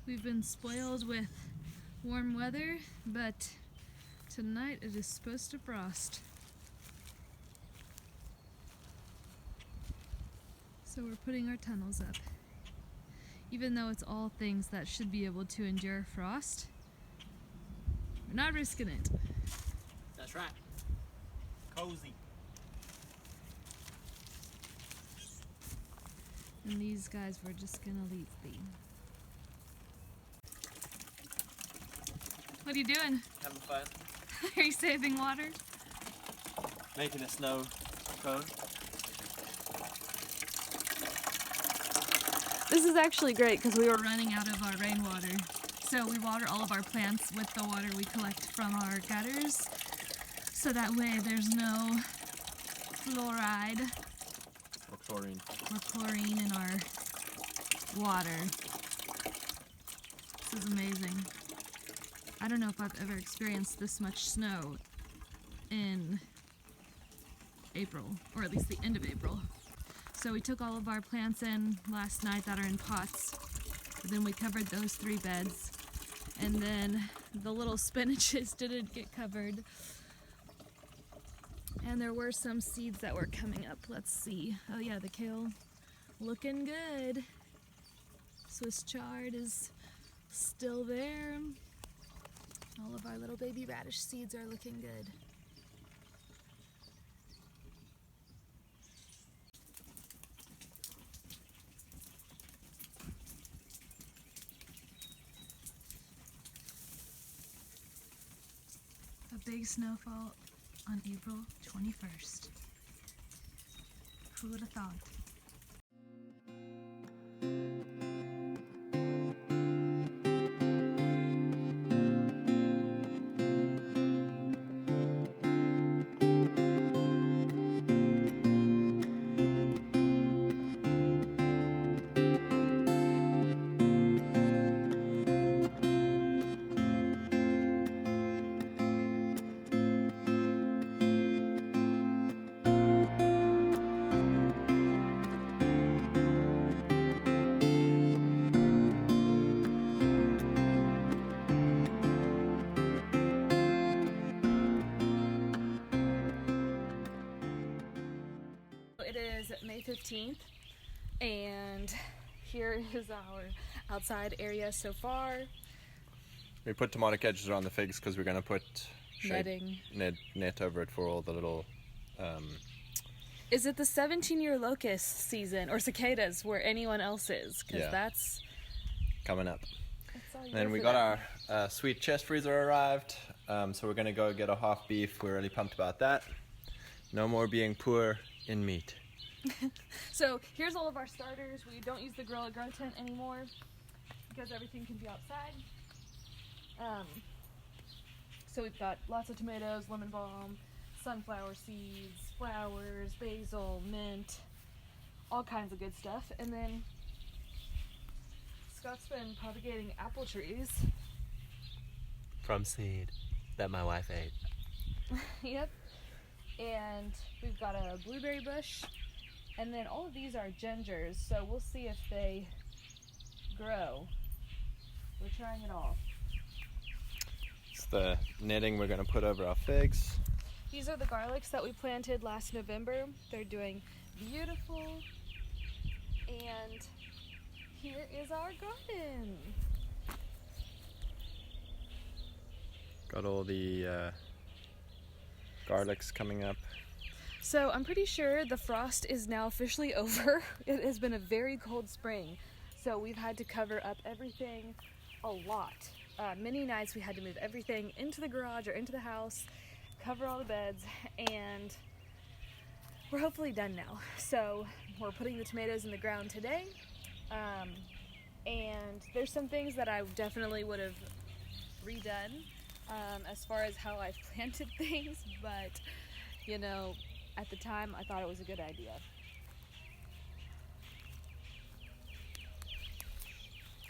We've been spoiled with warm weather, but tonight it is supposed to frost. So we're putting our tunnels up. Even though it's all things that should be able to endure frost, we're not risking it. That's right. Cozy. And these guys we're just gonna leave be. What are you doing? Having fun. Are you saving water? Making a snow cone. This is actually great because we were running out of our rainwater. So we water all of our plants with the water we collect from our gutters. So that way there's no fluoride Or chlorine. or chlorine in our water. This is amazing. I don't know if I've ever experienced this much snow in April, or at least the end of April. So we took all of our plants in last night that are in pots. And then we covered those 3 beds. And then the little spinaches didn't get covered. And there were some seeds that were coming up. Let's see. Oh yeah, the kale looking good. Swiss chard is still there. All of our little baby radish seeds are looking good. A big snowfall on April 21st. Who would have thought? It is May 15th and here is our outside area so far. We put tomato catchers on the figs because we're going to put Netting. net over it for all the little... Is it the 17-year locust season or cicadas where anyone else is? Because Yeah. that's coming up. all you And then do we for got them. our sweet chest freezer arrived, so we're going to go get a half beef. We're really pumped about that. No more being poor in meat. So here's all of our starters. We don't use the grill or grow tent anymore because everything can be outside. So we've got lots of tomatoes, lemon balm, sunflower seeds, flowers, basil, mint, all kinds of good stuff. And then Scott's been propagating apple trees. From seed that my wife ate. Yep. And we've got a blueberry bush. And then all of these are gingers, so we'll see if they grow. We're trying it all. It's the netting we're going to put over our figs. These are the garlics that we planted last November. They're doing beautiful. And here is our garden. Got all the garlics coming up. So I'm pretty sure the frost is now officially over. It has been a very cold spring. So we've had to cover up everything a lot. Many nights we had to move everything into the garage or into the house, cover all the beds, and we're hopefully done now. So we're putting the tomatoes in the ground today. And there's some things that I definitely would have redone as far as how I've planted things, but you know, at the time I thought it was a good idea.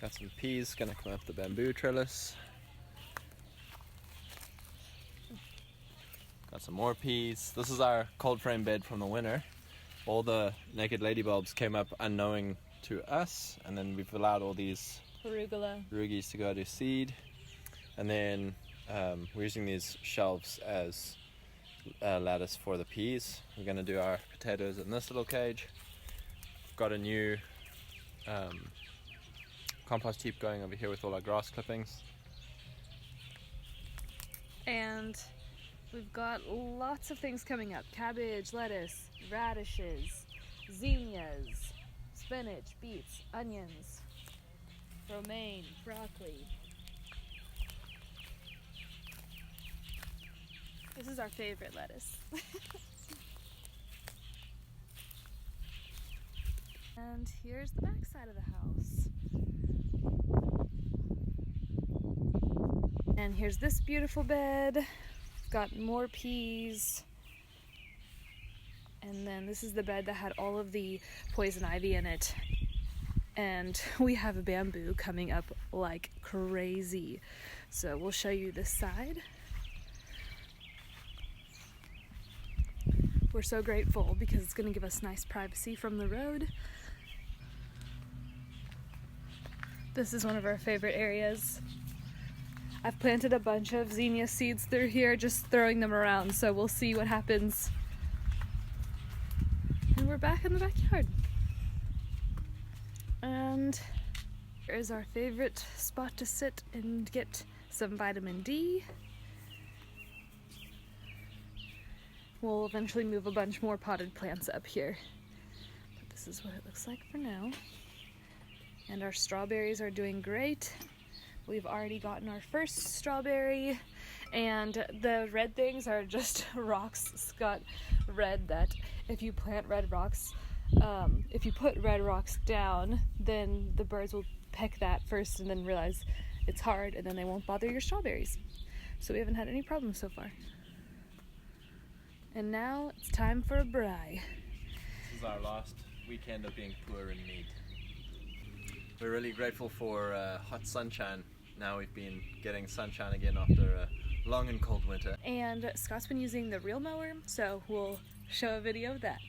Got some peas gonna come up the bamboo trellis. Got some more peas. This is our cold frame bed from the winter. All the naked ladybulbs came up unknowing to us, and then we've allowed all these arugula to go to seed. And then we're using these shelves as lattice for the peas. We're going to do our potatoes in this little cage. Got a new compost heap going over here with all our grass clippings. And we've got lots of things coming up. Cabbage, lettuce, radishes, zinnias, spinach, beets, onions, romaine, broccoli. This is our favorite lettuce. And here's the back side of the house. And here's this beautiful bed. Got more peas. And then this is the bed that had all of the poison ivy in it. And we have a bamboo coming up like crazy. So we'll show you this side. We're so grateful because it's going to give us nice privacy from the road. This is one of our favorite areas. I've planted a bunch of zinnia seeds through here, just throwing them around, so we'll see what happens. And we're back in the backyard. And here's our favorite spot to sit and get some vitamin D. We'll eventually move a bunch more potted plants up here. But this is what it looks like for now. And our strawberries are doing great. We've already gotten our first strawberry, and the red things are just rocks. Scott read that if you plant red rocks, if you put red rocks down, then the birds will peck that first and then realize it's hard, and then they won't bother your strawberries. So we haven't had any problems so far. And now it's time for a braai. This is our last weekend of being poor in meat. We're really grateful for hot sunshine. Now we've been getting sunshine again after a long and cold winter. And Scott's been using the reel mower, so we'll show a video of that.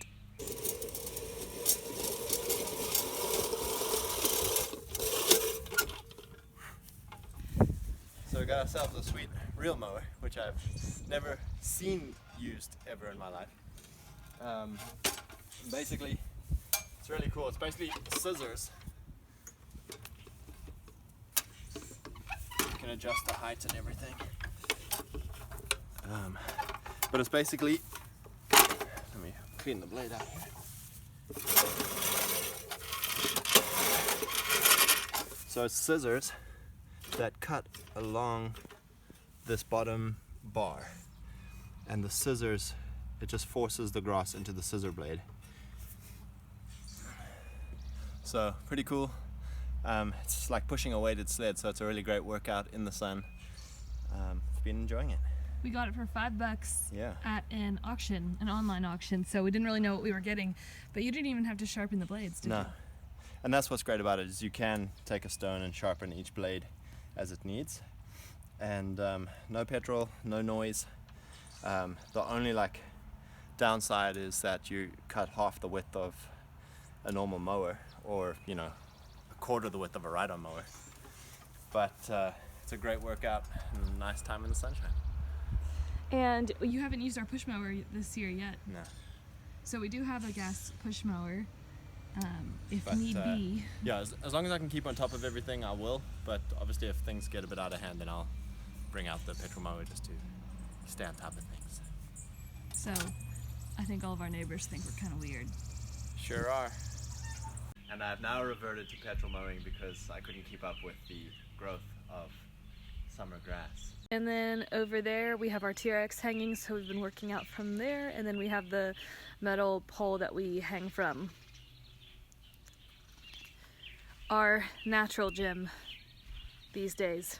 So we got ourselves a sweet reel mower, which I've never seen used ever in my life. Basically, it's really cool. It's basically scissors. You can adjust the height and everything. But it's basically, let me clean the blade out here. So it's scissors that cut along this bottom bar, and the scissors, it just forces the grass into the scissor blade. So pretty cool. It's like pushing a weighted sled, so it's a really great workout in the sun. I've been enjoying it. We got it for $5 Yeah. at an auction, an online auction, so we didn't really know what we were getting, but you didn't even have to sharpen the blades, did you? No. And that's what's great about it, is you can take a stone and sharpen each blade as it needs. And no petrol, no noise. The only downside is that you cut half the width of a normal mower, or a quarter the width of a ride-on mower. But it's a great workout and a nice time in the sunshine. And you haven't used our push mower this year yet. No. So we do have a gas push mower, if But, need be. Yeah, as long as I can keep on top of everything, I will. But obviously if things get a bit out of hand, then I'll bring out the petrol mower just to stay on top of things. So I think all of our neighbors think we're kind of weird. Sure are. And I've now reverted to petrol mowing because I couldn't keep up with the growth of summer grass. And then over there we have our TRX hanging, so we've been working out from there, and then we have the metal pole that we hang from. Our natural gym these days.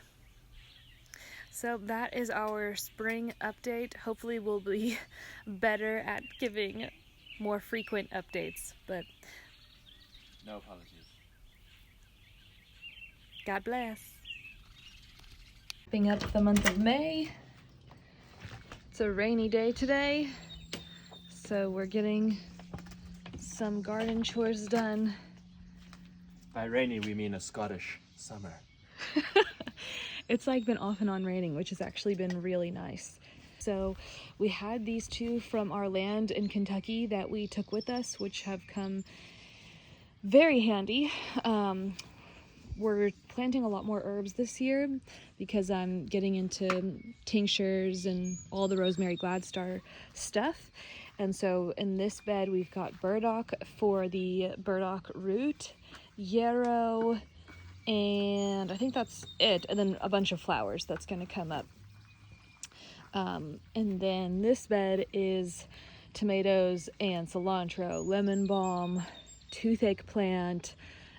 So that is our spring update. Hopefully we'll be better at giving more frequent updates, but No apologies. God bless. Wrapping up the month of May. It's a rainy day today, so we're getting some garden chores done. By rainy, we mean a Scottish summer. It's like been off and on raining, which has actually been really nice. So we had these two from our land in Kentucky that we took with us, which have come very handy. We're planting a lot more herbs this year because I'm getting into tinctures and all the rosemary gladstar stuff. And so in this bed we've got burdock for the burdock root, yarrow, and I think that's it, and then a bunch of flowers that's going to come up. And then this bed is tomatoes and cilantro, lemon balm, toothache plant,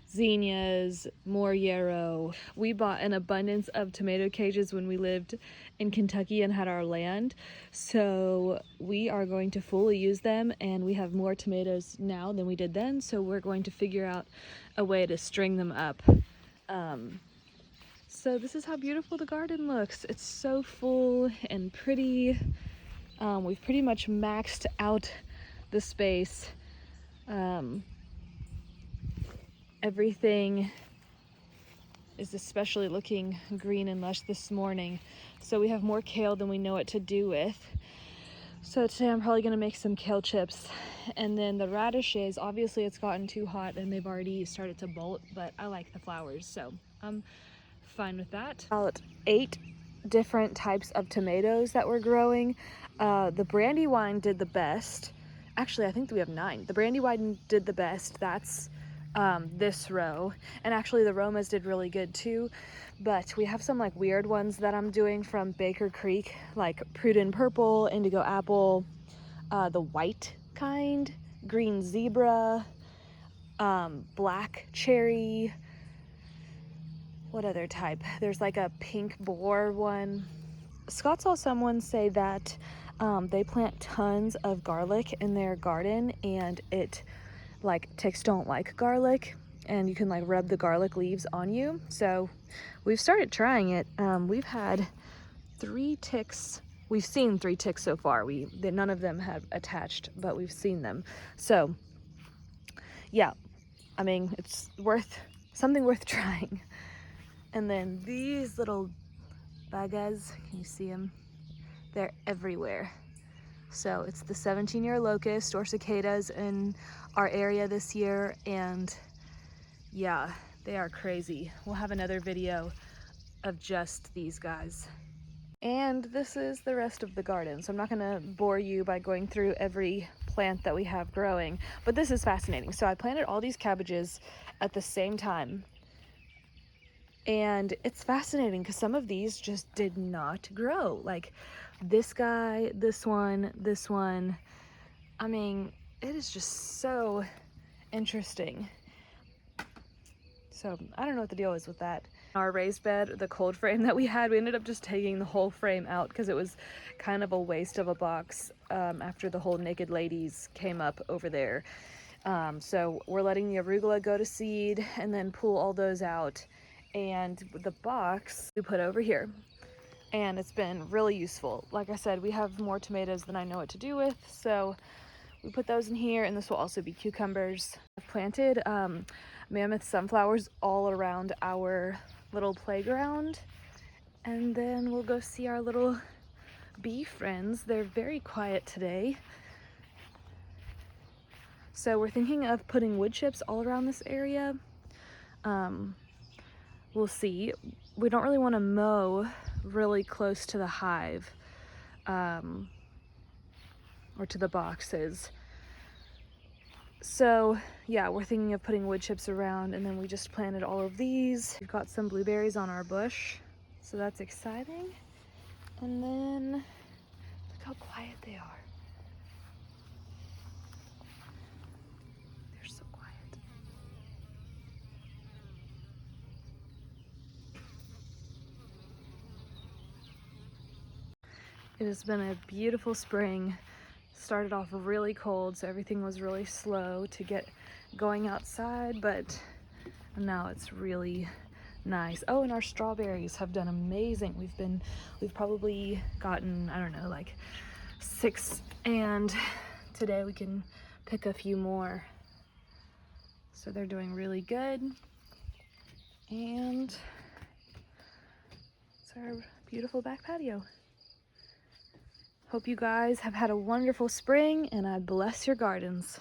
zinnias, more yarrow. We bought an abundance of tomato cages when we lived in Kentucky and had our land, so we are going to fully use them, and we have more tomatoes now than we did then, so we're going to figure out a way to string them up. So this is how beautiful the garden looks. It's so full and pretty. We've pretty much maxed out the space. Everything is especially looking green and lush this morning. So we have more kale than we know what to do with. So today I'm probably gonna make some kale chips. And then the radishes, obviously it's gotten too hot and they've already started to bolt, but I like the flowers, so I'm fine with that. About 8 different types of tomatoes that we're growing. The Brandywine did the best. Actually, I think we have 9. The Brandywine did the best. That's this row, and actually the Romas did really good too, but we have some like weird ones that I'm doing from Baker Creek, like Prudent Purple, Indigo Apple, the white kind, Green Zebra, Black Cherry. What other type? There's like a pink boar one. Scott saw someone say that they plant tons of garlic in their garden, and it like ticks don't like garlic, and you can like rub the garlic leaves on you. So we've started trying it. We've had 3 ticks. We've seen 3 ticks so far. None of them have attached, but we've seen them. So yeah, I mean, it's something worth trying. And then these little bagas, can you see them? They're everywhere. So it's the 17-year locust or cicadas in our area this year, and yeah, they are crazy. We'll have another video of just these guys. And this is the rest of the garden, so I'm not gonna bore you by going through every plant that we have growing, but this is fascinating. So I planted all these cabbages at the same time, and it's fascinating because some of these just did not grow. Like this guy, this one. I mean, it is just so interesting. So I don't know what the deal is with that. Our raised bed, the cold frame that we had, we ended up just taking the whole frame out because it was kind of a waste of a box after the whole naked ladies came up over there. So we're letting the arugula go to seed and then pull all those out. And the box we put over here, and it's been really useful. Like I said, we have more tomatoes than I know what to do with, so we put those in here, and this will also be cucumbers. I've planted mammoth sunflowers all around our little playground, and then we'll go see our little bee friends. They're very quiet today. So we're thinking of putting wood chips all around this area. We'll see. We don't really want to mow really close to the hive or to the boxes. So yeah, we're thinking of putting wood chips around, and then we just planted all of these. We've got some blueberries on our bush, so that's exciting. And then look how quiet they are. They're so quiet. It has been a beautiful spring. Started off really cold, so everything was really slow to get going outside, but now it's really nice. Oh, and our strawberries have done amazing. We've probably gotten, I don't know, like 6, and today we can pick a few more. So they're doing really good. And it's our beautiful back patio. Hope you guys have had a wonderful spring, and I bless your gardens.